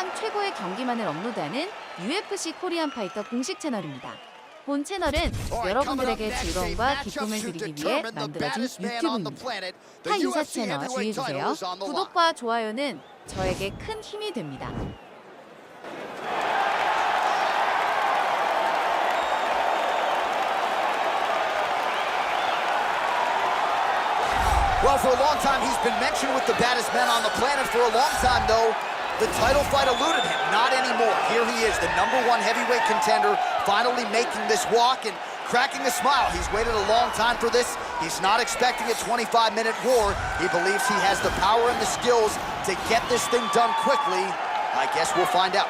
세상 최고의 경기만을 업로드하는 UFC 코리안파이터 공식 채널입니다. 본 채널은 여러분들에게 즐거움과 기쁨을 드리기 위해 만들어진 유튜브입니다. 타 인사 채널 주의해주세요. 구독과 좋아요는 저에게 큰 힘이 됩니다. Well, for a long time, he's been mentioned with the baddest men on the planet. For a long time, though, the title fight eluded him. Not anymore. Here he is, the #1 heavyweight contender, finally making this walk and cracking a smile. He's waited a long time for this. He's not expecting a 25-minute war. He believes he has the power and the skills to get this thing done quickly. I guess we'll find out.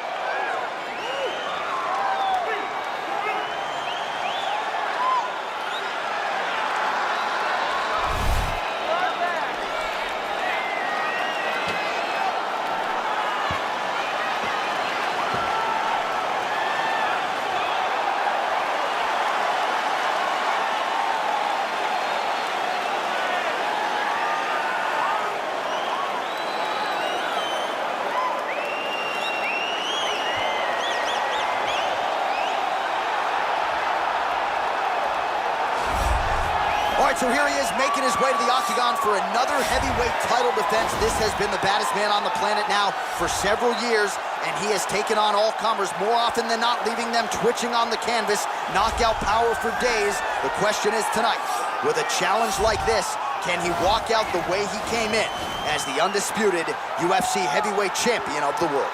All right, so here he is making his way to the octagon for another heavyweight title defense. This has been the baddest man on the planet now for several years, and he has taken on all comers more often than not, leaving them twitching on the canvas. Knockout power for days. The question is tonight, with a challenge like this, can he walk out the way he came in as the undisputed UFC heavyweight champion of the world?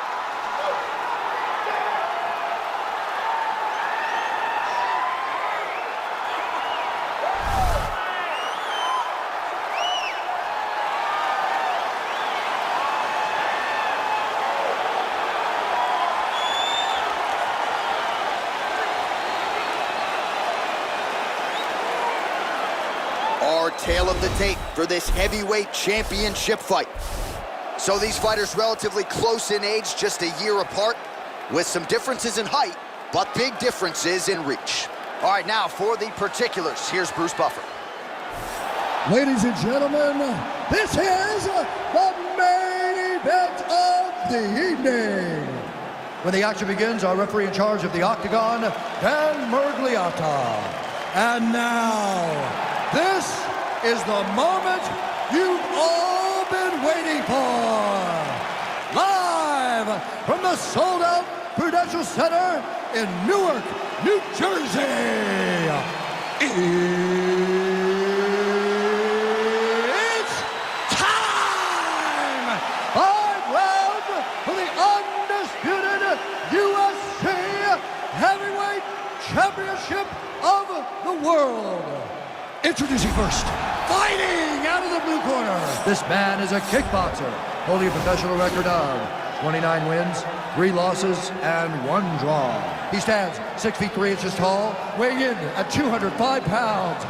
Our tale of the tape for this heavyweight championship fight. So these fighters relatively close in age, just a year apart, with some differences in height, but big differences in reach. All right, now for the particulars, here's Bruce Buffer. Ladies and gentlemen, this is the main event of the evening. When the action begins, our referee in charge of the octagon, Dan Murgliata. And now, this is the moment you've all been waiting for. Live from the sold-out Prudential Center in Newark, New Jersey. It's time! 5 rounds for the undisputed UFC Heavyweight Championship of the world. Introducing first, fighting out of the blue corner. This man is a kickboxer, holding a professional record of 29 wins, 3 losses, and 1 draw. He stands 6 feet 3 inches tall, weighing in at 205 pounds.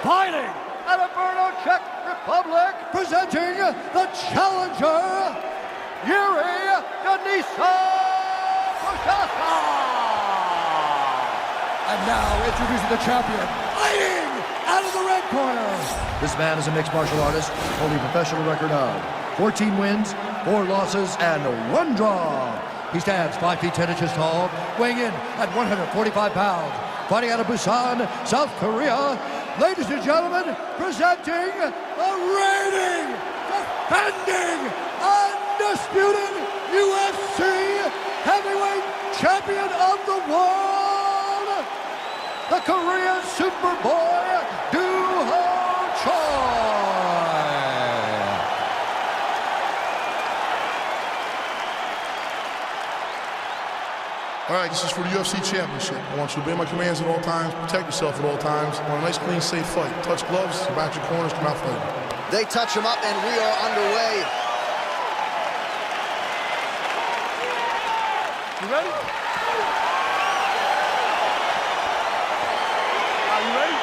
Fighting out of Brno, Czech Republic, presenting the challenger, Yuri Prochazka. And now introducing the champion, fighting out of the red corner. This man is a mixed martial artist, holding a professional record of 14 wins, 4 losses, and 1 draw. He stands 5 feet 10 inches tall, weighing in at 145 pounds. Fighting out of Busan, South Korea, ladies and gentlemen, presenting the reigning, defending, undisputed UFC heavyweight champion of the world, the Korean Superboy, Doo-Ho Choi. All right, this is for the UFC Championship. I want you to obey my commands at all times, protect yourself at all times. I want a nice, clean, safe fight. Touch gloves, about your corners, come out fighting. They touch him up, and we are underway. You ready? Are you ready?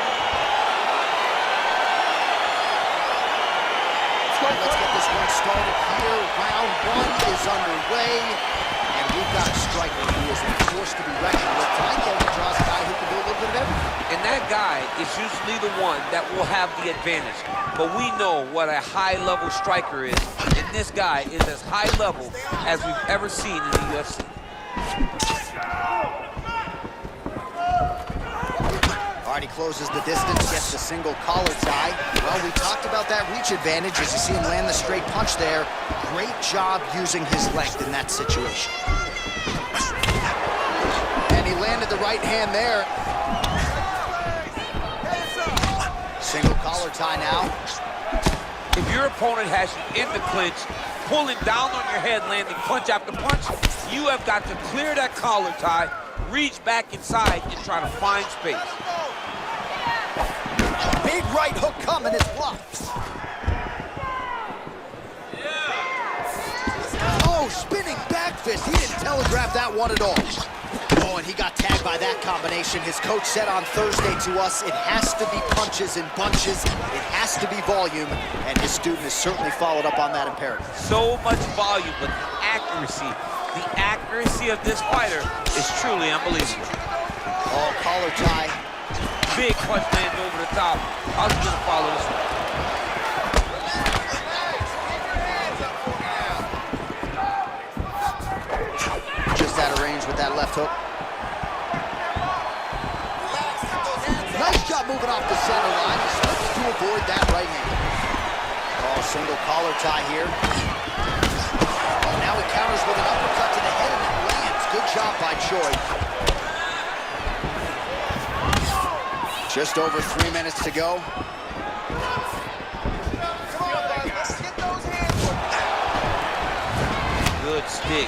Let's get this one started here. Round 1 is underway. And we've got a striker who is a force to be reckoned with. Tonight, though, he draws a guy who can do a little bit of everything. And that guy is usually the one that will have the advantage. But we know what a high-level striker is. And this guy is as high level as we've ever seen in the UFC. All right, he closes the distance, gets the single collar tie. Well, we talked about that reach advantage as you see him land the straight punch there. Great job using his length in that situation. And he landed the right hand there. Single collar tie now. If your opponent has you in the clinch, pulling down on your head, landing punch after punch, you have got to clear that collar tie, reach back inside, and try to find space. Big right hook coming, it's blocked. Oh, spinning back fist. He didn't telegraph that one at all. Oh, and he got tagged by that combination. His coach said on Thursday to us, it has to be punches and bunches. It has to be volume. And his student has certainly followed up on that imperative. So much volume, but the accuracy of this fighter is truly unbelievable. Oh, collar tie. Big punch lands over the top. How's he gonna follow this one? Just out of range with that left hook. Nice job moving off the center line. He slips to avoid that right hand. Oh, single collar tie here. Oh, now he counters with an uppercut to the head and it lands. Good job by Choi. Just over 3 minutes to go. Good stick.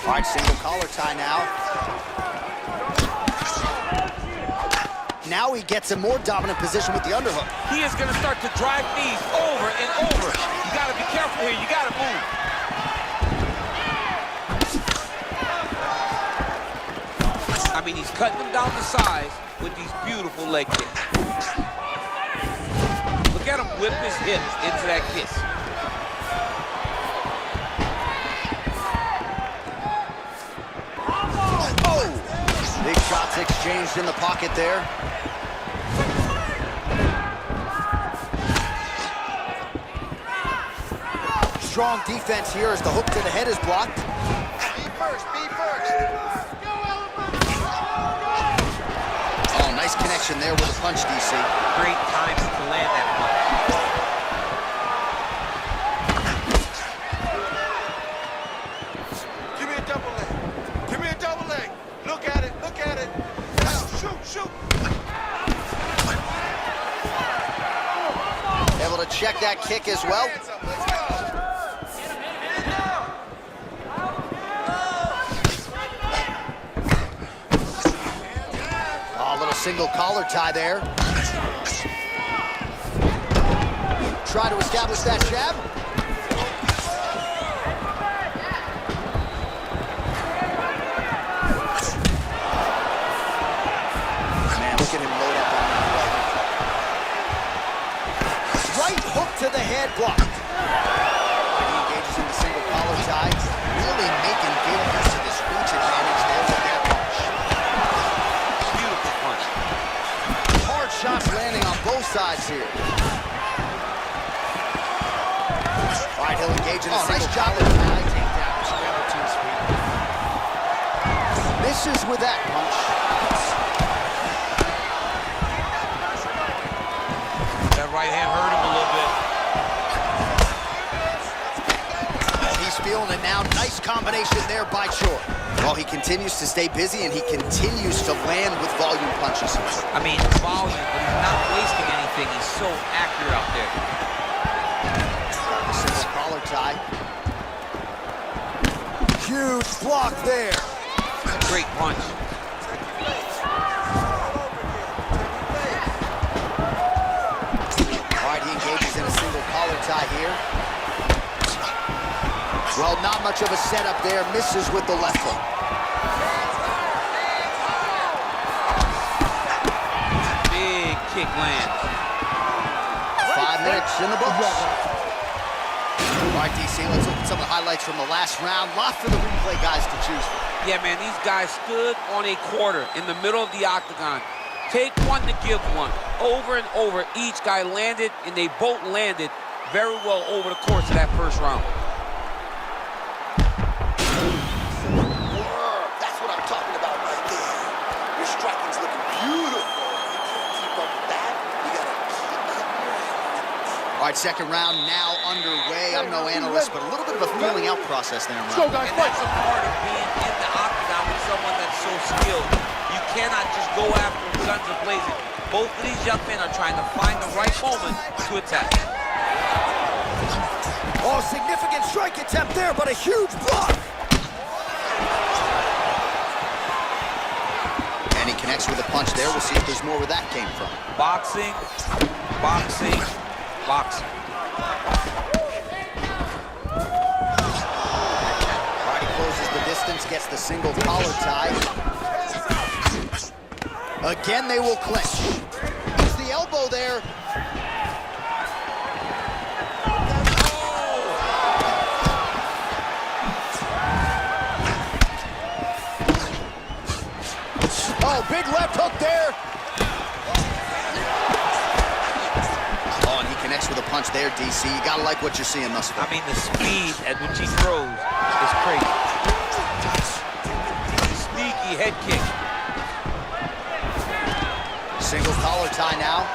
All right, single collar tie now. Now he gets a more dominant position with the underhook. He is going to start to drive knees over and over. You got to be careful here. You got to move. I mean, he's cutting them down the sides with these beautiful leg kicks. Look at him whip his hips into that kiss. Oh! Big shots exchanged in the pocket there. Strong defense here as the hook to the head is blocked. Be first, be first. Oh, nice connection there with a punch, DC. Great time to land that punch. Give me a double leg. Give me a double leg. Look at it. Look at it. Now, shoot, shoot. Able to check that kick as well. Hands up. Let's go. Oh, a little single collar tie there. Try to establish that jab. Man, look at him load up on that right hook to the head blocked. He engages in the single collar tie, really making good use of this reach advantage there with that punch. Beautiful punch. Hard shots landing on both sides here. All right, he'll engage in a single collar tie takedown. Scramble to his feet. Misses with that punch. That right hand hurt him a little bit. He's feeling it now. Nice combination there by Choi. Well, he continues to stay busy and he continues to land with volume punches. I mean, volume, but he's not wasting anything. He's so accurate out there. Single collar tie. Huge block there. Great punch. All right, he engages in a single collar tie here. Well, not much of a setup there. Misses with the left hook. Big kick lands. 5 minutes in the books. All right, DC, let's look at some of the highlights from the last round. Lot for the replay guys to choose from. Yeah, man, these guys stood on a quarter in the middle of the octagon. Take one to give one. Over and over, each guy landed, and they both landed very well over the course of that first round. That's what I'm talking about right there. Your striking's looking beautiful. You can't keep up with that. You gotta keep up. All right, second round now underway. I'm no analyst, but a little bit of a feeling out process there. And that's a part of being in the octagon with someone that's so skilled. You cannot just go after them guns a-blazing. Both of these young men are trying to find the right moment to attack. Oh, significant strike attempt there, but a huge block. And he connects with a punch there. We'll see if there's more where that came from. Boxing, boxing, boxing. All right, he closes the distance, gets the single collar tie. Again, they will clinch. Use the elbow there. Oh, big left hook there. Oh, and he connects with a punch there, DC. You gotta like what you're seeing thus far. I mean, the speed at which he throws is crazy. Sneaky head kick. Single collar tie now.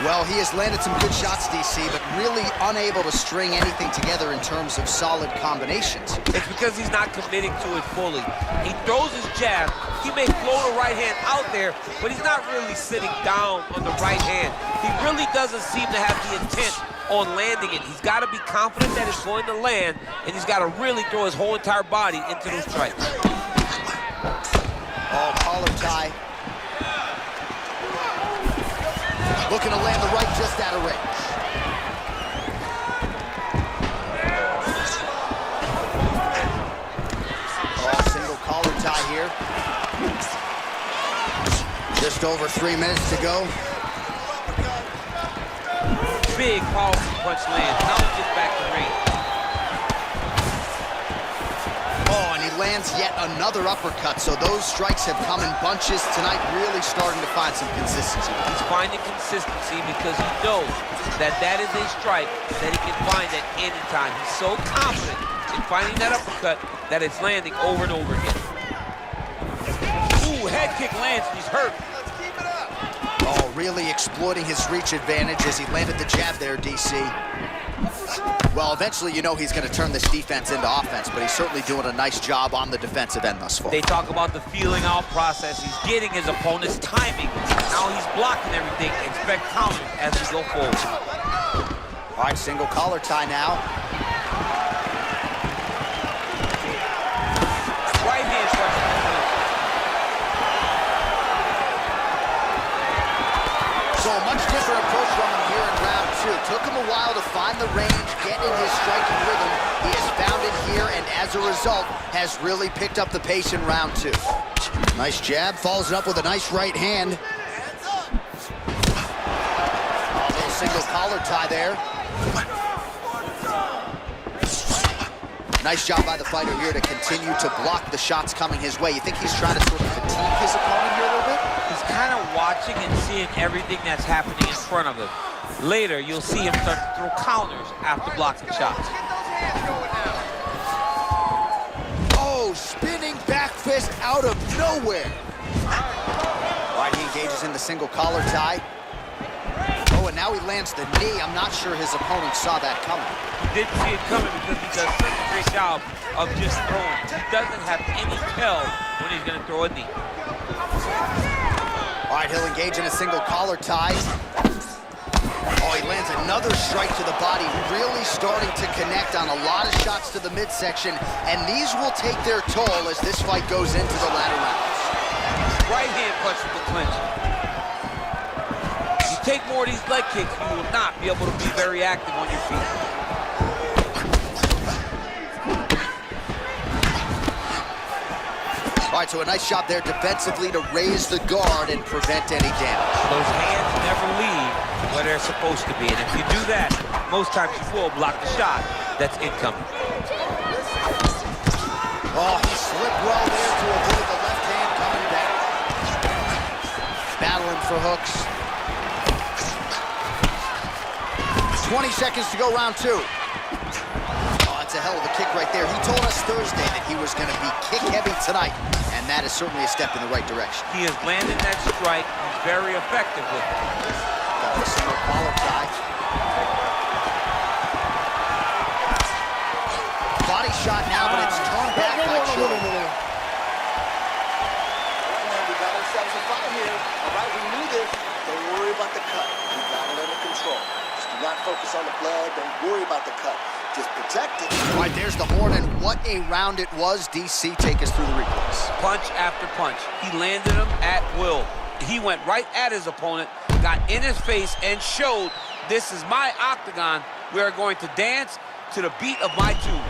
Well, he has landed some good shots, DC, but really unable to string anything together in terms of solid combinations. It's because he's not committing to it fully. He throws his jab. He may float a right hand out there, but he's not really sitting down on the right hand. He really doesn't seem to have the intent on landing it. He's got to be confident that it's going to land, and he's got to really throw his whole entire body into those strikes. Oh, collar tie. Looking to land the right just out of range. Oh, single collar tie here. Just over 3 minutes to go. Big, powerful punch lands. Now he gets back to range. Oh, and he lands yet another uppercut. So those strikes have come in bunches tonight, really starting to find some consistency. He's finding consistency because he knows that that is a strike that he can find at any time. He's so confident in finding that uppercut that it's landing over and over again. Ooh, head kick lands and he's hurt. Oh, really exploiting his reach advantage as he landed the jab there, DC. Well, eventually, you know he's going to turn this defense into offense, but he's certainly doing a nice job on the defensive end thus far. They talk about the feeling out process. He's getting his opponent's timing. Now he's blocking everything. Expect counters as we go forward. All right, single collar tie now. Right hand strikes. So a much different approach from him here in round two. Took him a while to find the range, get in his striking rhythm. He has found it here, and as a result, has really picked up the pace in round two. Nice jab, follows it up with a nice right hand. A little single collar tie there. Nice job by the fighter here to continue to block the shots coming his way. You think he's trying to sort of fatigue his opponent here a little bit? He's kind of watching and seeing everything that's happening in front of him. Later, you'll see him start to throw counters after blocking shots. Oh, spinning back fist out of nowhere. All right, he engages in the single collar tie. Oh, and now he lands the knee. I'm not sure his opponent saw that coming. He didn't see it coming because he does such a great job of just throwing. He doesn't have any tell when he's going to throw a knee. All right, he'll engage in a single collar tie. Oh, he lands another strike to the body, really starting to connect on a lot of shots to the midsection, and these will take their toll as this fight goes into the latter rounds. Right hand punch with the clinch. You take more of these leg kicks, you will not be able to be very active on your feet. All right, so a nice job there defensively to raise the guard and prevent any damage. Those hands never leave where they're supposed to be, and if you do that, most times you will block the shot that's incoming. Oh, he slipped well there to avoid the left hand coming back. Battling for hooks. 20 seconds to go, round two. Oh, that's a hell of a kick right there. He told us Thursday that he was going to be kick-heavy tonight, and that is certainly a step in the right direction. He has landed that strike. He's very effective with it. Got a single collar tie. Body shot now, but it's turned back by Choi. We got ourselves a fight here. All right, we knew this. Don't worry about the cut. We got it under control. Just do not focus on the blood. Don't worry about the cut. Just protect it. All right, there's the horn, and what a round it was. DC, take us through the replays. Punch after punch. He landed him at will. He went right at his opponent, got in his face, and showed this is my octagon. We are going to dance to the beat of my tune.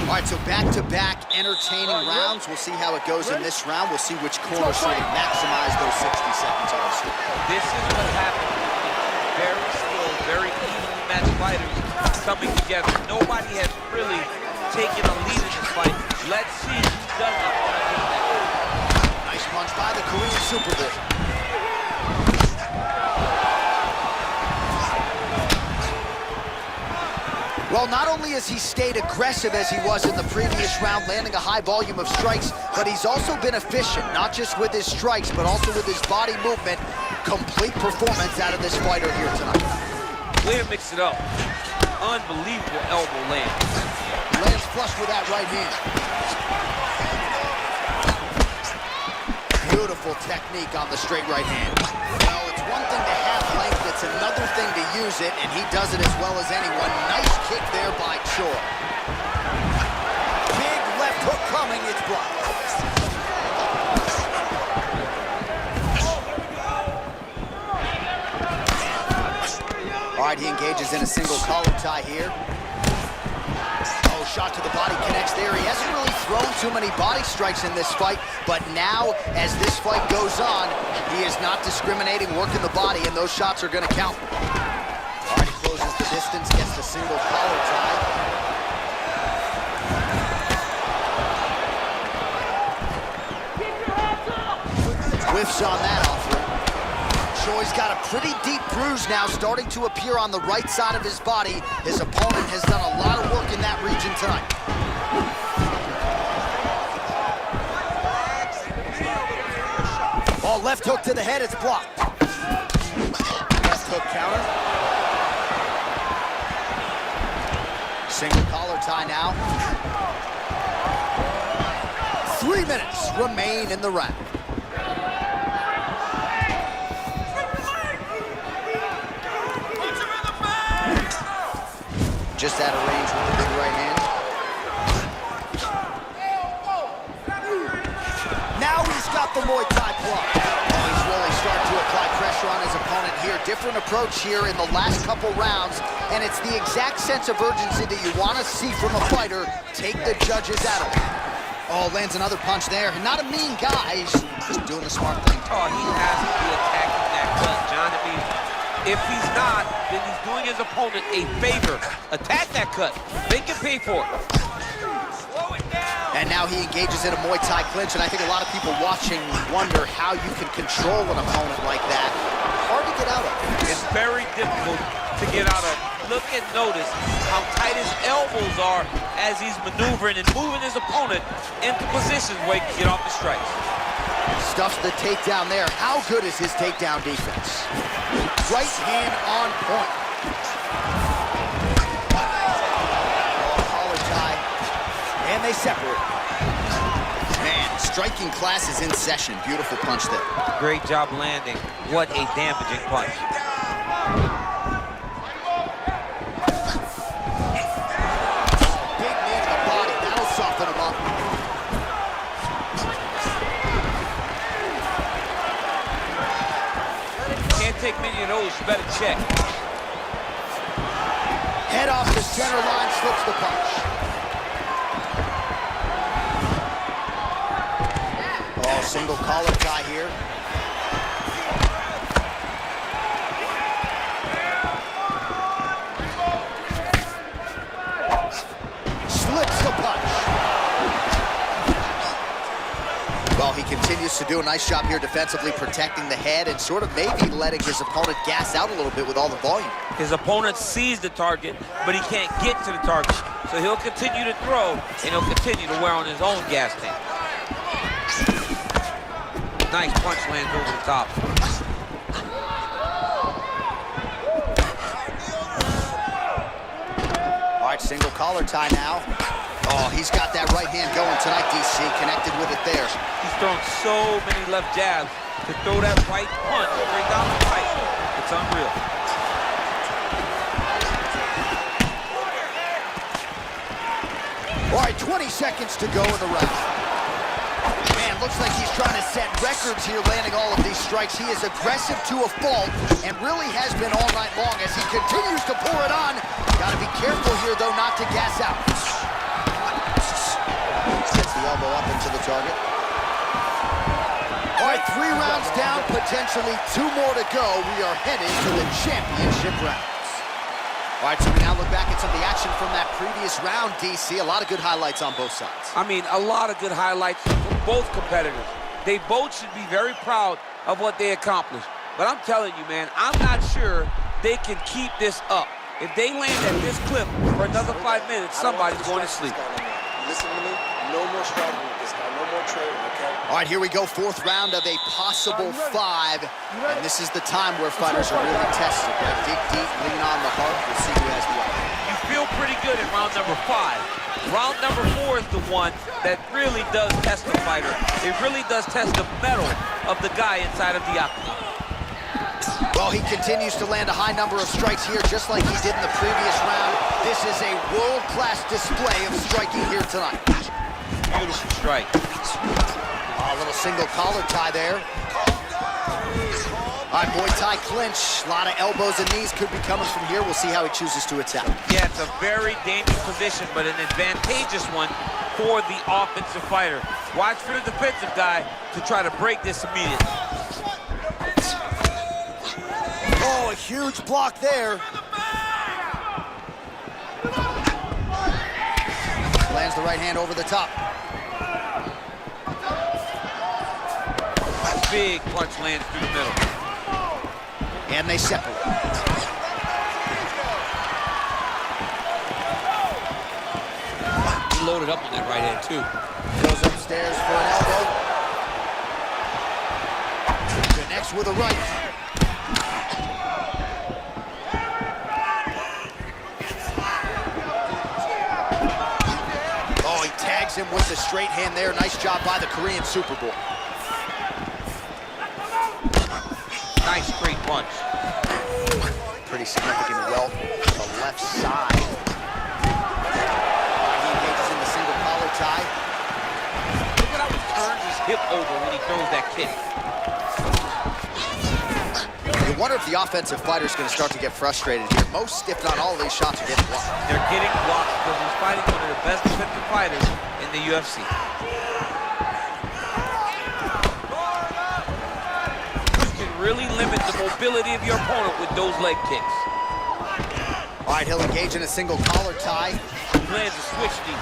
All right, so back-to-back entertaining rounds. We'll see how it goes in this round. We'll see which corner sort of maximize those 60 seconds on the street. This is what happens. Very skilled, very evenly matched fighters coming together. Nobody has really taken a lead in this fight. Let's see who does it. Nice punch by the Korean Super Bowl. Well, not only has he stayed aggressive as he was in the previous round, landing a high volume of strikes, but he's also been efficient, not just with his strikes, but also with his body movement. Complete performance out of this fighter here tonight. Way to mix it up. Unbelievable elbow land. Lands flush with that right hand. Beautiful technique on the straight right hand. Well, it's one thing to have length, it's another thing to use it, and he does it as well as anyone. Nice kick there by Choi. Big left hook coming, it's blocked. All right, he engages in a single collar tie here. Oh, shot to the body connects there. He hasn't really thrown too many body strikes in this fight, but now, as this fight goes on, he is not discriminating, working the body, and those shots are going to count. All right, he closes the distance, gets the single collar tie. Whiffs on that offering. Choi's got a pretty deep bruise now starting to appear on the right side of his body. His opponent has done a lot of work in that region tonight. Oh, left hook to the head, it's blocked. Left hook counter. Single collar tie now. 3 minutes remain in the round. Just out of range with the big right hand. Now he's got the Muay Thai block. Oh, he's really starting to apply pressure on his opponent here. Different approach here in the last couple rounds, and it's the exact sense of urgency that you want to see from a fighter. Take the judges out of it. Oh, lands another punch there. Not a mean guy, he's just doing the smart thing. Oh, he has to be attacking that cut, John. I mean, if he's not, then he's doing his opponent a favor. Attack that cut. Make him pay for it. Slow it down. And now he engages in a Muay Thai clinch, and I think a lot of people watching wonder how you can control an opponent like that. Hard to get out of. It's very difficult to get out of. Look and notice how tight his elbows are as he's maneuvering and moving his opponent into positions where he can get off the strikes. Stuffs the takedown there. How good is his takedown defense? Right hand on point. Oh, collar tie. And they separate. Man, striking class is in session. Beautiful punch there. Great job landing. What a damaging punch. Big knee to the body. That'll soften him up. Can't take many of those. You better check. Head off the center line, slips the punch. Oh, single collar tie here. Slips the punch. Well, he continues continues to do a nice job here defensively, protecting the head and sort of maybe letting his opponent gas out a little bit with all the volume. His opponent sees the target, but he can't get to the target. So he'll continue to throw, and he'll continue to wear on his own gas tank. Nice punch lands over the top. All right, single collar tie now. Oh, he's got that right hand going tonight, DC. Connected with it there. He's thrown so many left jabs to throw that right punch straight down the pipe. It's unreal. All right, 20 seconds to go in the round. Man, looks like he's trying to set records here, landing all of these strikes. He is aggressive to a fault and really has been all night long as he continues to pour it on. Got to be careful here, though, not to gas out. Gets the elbow up into the target. All right, 3 rounds down, potentially 2 more to go. We are headed to the championship rounds. All right, so we now look back at some of the action from that previous round, DC. A lot of good highlights on both sides. I mean, a lot of good highlights from both competitors. They both should be very proud of what they accomplished. But I'm telling you, man, I'm not sure they can keep this up. If they land at this clip for another 5 minutes, somebody's going to sleep. Listen to me. No more striking with this guy. No more trading, okay? All right, here we go. 4th round of a possible 5. And this is the time where fighters are really tested. Right? Dig deep, lean on the heart. We'll see who has the upper. You feel pretty good in round number 5. Round number 4 is the one that really does test the fighter. It really does test the mettle of the guy inside of the octagon. Well, he continues to land a high number of strikes here, just like he did in the previous round. This is a world-class display of striking here tonight. Beautiful strike. A little single collar tie there. All right, Muay Thai clinch. A lot of elbows and knees could be coming from here. We'll see how he chooses to attack. Yeah, it's a very dangerous position, but an advantageous one for the offensive fighter. Watch for the defensive guy to try to break this immediately. Oh, a huge block there. Lands the right hand over the top. Big punch lands through the middle. And they separate. He loaded up on that right hand, too. Goes upstairs for an elbow. Connects with a right. Oh, he tags him with the straight hand there. Nice job by the Korean Super Bowl. Nice straight punch. Pretty significant welt to the left side. He engages in the single collar tie. Look at how he turns his hip over when he throws that kick. You wonder if the offensive fighter is going to start to get frustrated here. Most, if not all, of these shots are getting blocked. They're getting blocked because he's fighting one of the best defensive fighters in the UFC. Really limit the mobility of your opponent with those leg kicks. All right, he'll engage in a single collar tie. Lands a switch knee.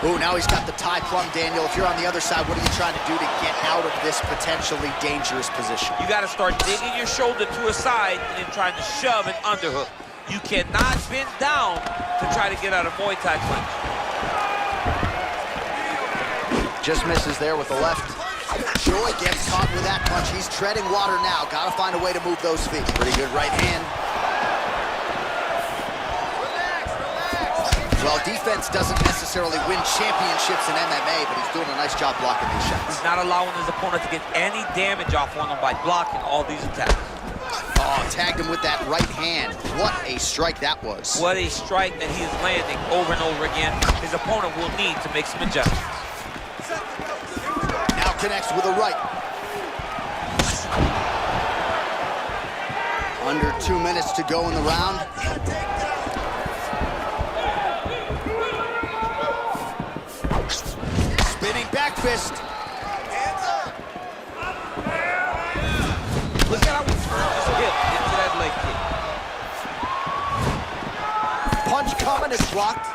Ooh, now he's got the tie plum, Daniel. If you're on the other side, what are you trying to do to get out of this potentially dangerous position? You got to start digging your shoulder to a side and then trying to shove an underhook. You cannot bend down to try to get out of Muay Thai clinch. Just misses there with the left. Joy gets caught with that punch. He's treading water now. Got to find a way to move those feet. Pretty good right hand. Well, defense doesn't necessarily win championships in MMA, but he's doing a nice job blocking these shots. He's not allowing his opponent to get any damage off on him by blocking all these attacks. Oh, tagged him with that right hand. What a strike that was. What a strike that he is landing over and over again. His opponent will need to make some adjustments. Now connects with a right. Under 2 minutes to go in the round. Spinning back fist. Look at how he turns his hip into that leg kick. Punch coming is blocked.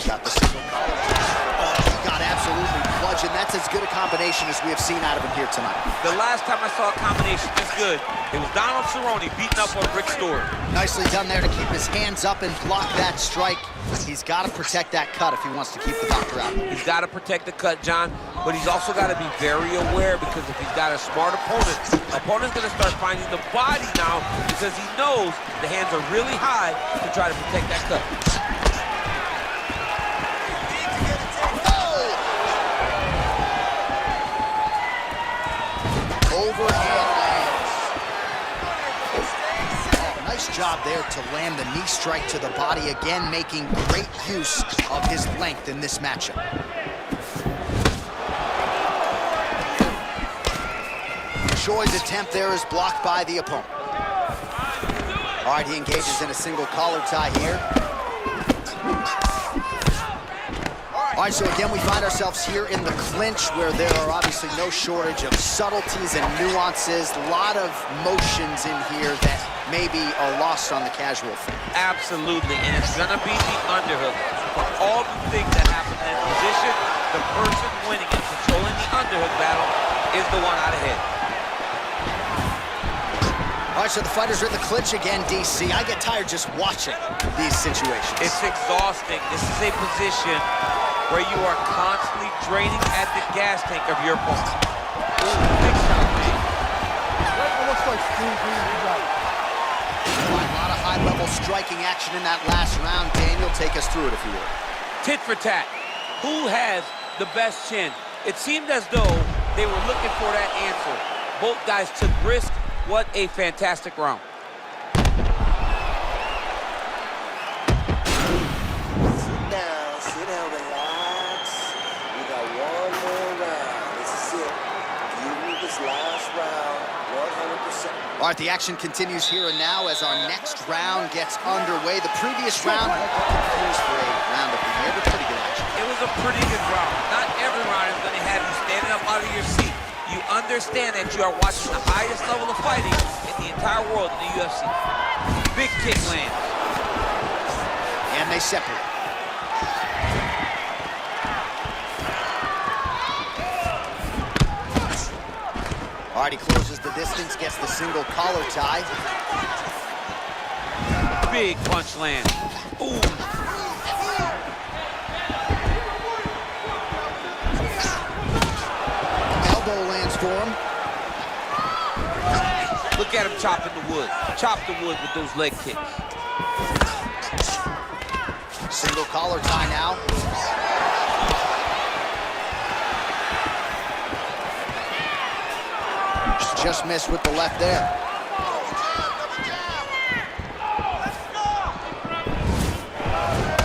Got the single collar. Oh, he got absolutely bludgeoned that's as good a combination as we have seen out of him here tonight. The last time I saw a combination this good, it was Donald Cerrone beating up on Rick Stewart. Nicely done there to keep his hands up and block that strike. He's got to protect that cut if he wants to keep the doctor out. He's got to protect the cut, John, but he's also got to be very aware because if he's got a smart opponent's going to start finding the body now because he knows the hands are really high to try to protect that cut. Overhand lands. Oh, nice job there to land the knee strike to the body again, making great use of his length in this matchup. Choi's attempt there is blocked by the opponent. All right, he engages in a single collar tie here. All right, so again, we find ourselves here in the clinch where there are obviously no shortage of subtleties and nuances, a lot of motions in here that maybe are lost on the casual fan. Absolutely, and it's gonna be the underhook. For all the things that happen in this position, the person winning and controlling the underhook battle is the one out ahead. All right, so the fighters are in the clinch again, DC. I get tired just watching these situations. It's exhausting. This is a position where you are constantly draining at the gas tank of your opponent. Ooh, big shot, man. A lot of high-level striking action in that last round. Daniel, take us through it if you would. Tit for tat. Who has the best chin? It seemed as though they were looking for that answer. Both guys took risk. What a fantastic round. Sit down, relax. We got one more round. This is it. Give me this last round, 100%. All right, the action continues here and now as our next round gets underway. The previous round, confused for a round of the year, but pretty good action. It was a pretty good round. Not every round is going to have you standing up out of your seat. You understand that you are watching the highest level of fighting in the entire world in the UFC. Big kick lands. And they separate. All right, he closes the distance, gets the single collar tie. Big punch land. Ooh. Elbow lands for him. Look at him chopping the wood. Chop the wood with those leg kicks. Single collar tie now. Just missed with the left there.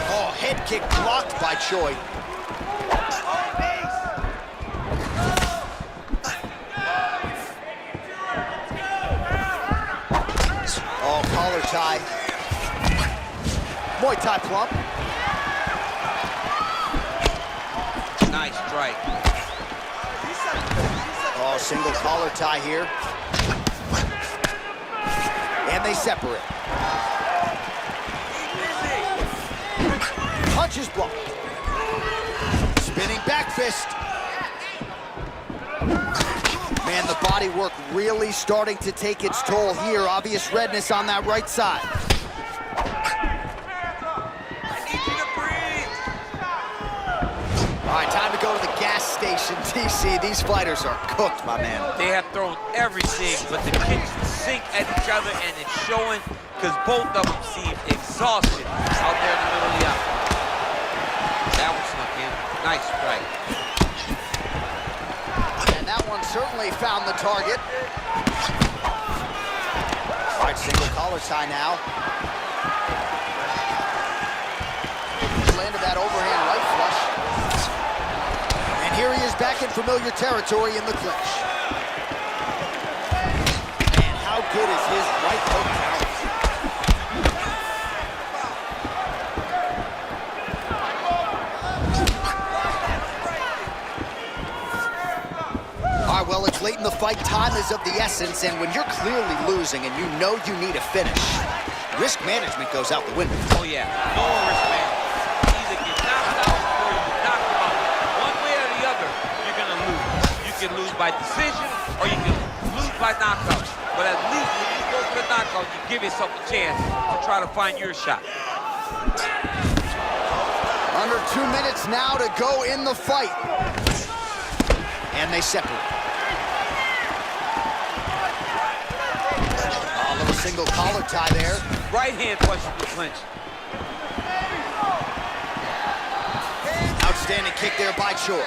Oh, head kick blocked by Choi. Oh, collar tie. Muay Thai plump. Nice strike. Oh, single collar tie here. And they separate. Punches blocked. Spinning back fist. Man, the body work really starting to take its toll here. Obvious redness on that right side. I need you to breathe. All right, time to go to the gas station, TC. These fighters are cooked, my man. They have thrown everything but the kicks sink at each other, and it's showing because both of them seem exhausted out there in the middle of the octagon. That one snuck in. Nice strike. And that one certainly found the target. All right, single collar tie now. Landed that overhand right flush. And here he is back in familiar territory in the clinch. And how good is his right hook counter? All right, well, it's late in the fight. Time is of the essence, and when you're clearly losing and you know you need a finish, risk management goes out the window. Oh, yeah. No risk management. Either get knocked out or you knock him out. One way or the other, you're going to by decision or you can lose by knockout. But at least when you go for the knockout, you give yourself a chance to try to find your shot. Under 2 minutes now to go in the fight. And they separate. A little single collar tie there. Right hand punch from the clinch. Outstanding kick there by Choi.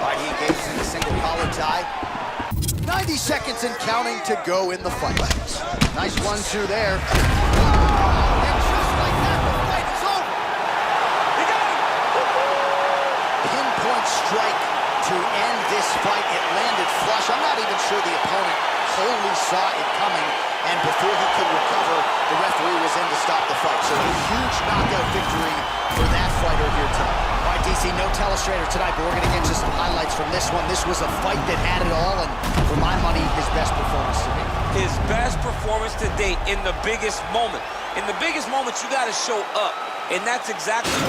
Right, he engages in the single collar tie. 90 seconds and counting to go in the fight. Nice 1-2 there. And just like that, the fight is over. Pinpoint strike to end this fight. It landed flush. I'm not even sure the opponent wholly saw it coming, and before he could recover, the referee was in to stop the fight. So a huge knockout victory for that fighter here tonight. All right, DC, no telestrator tonight, but we're going to get you some highlights from this one. This was a fight that had it all, and for my money, his best performance to me. His best performance to date in the biggest moment. In the biggest moments, you got to show up, and that's exactly.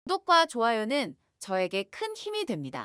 구독과 좋아요는 저에게 큰 힘이 됩니다.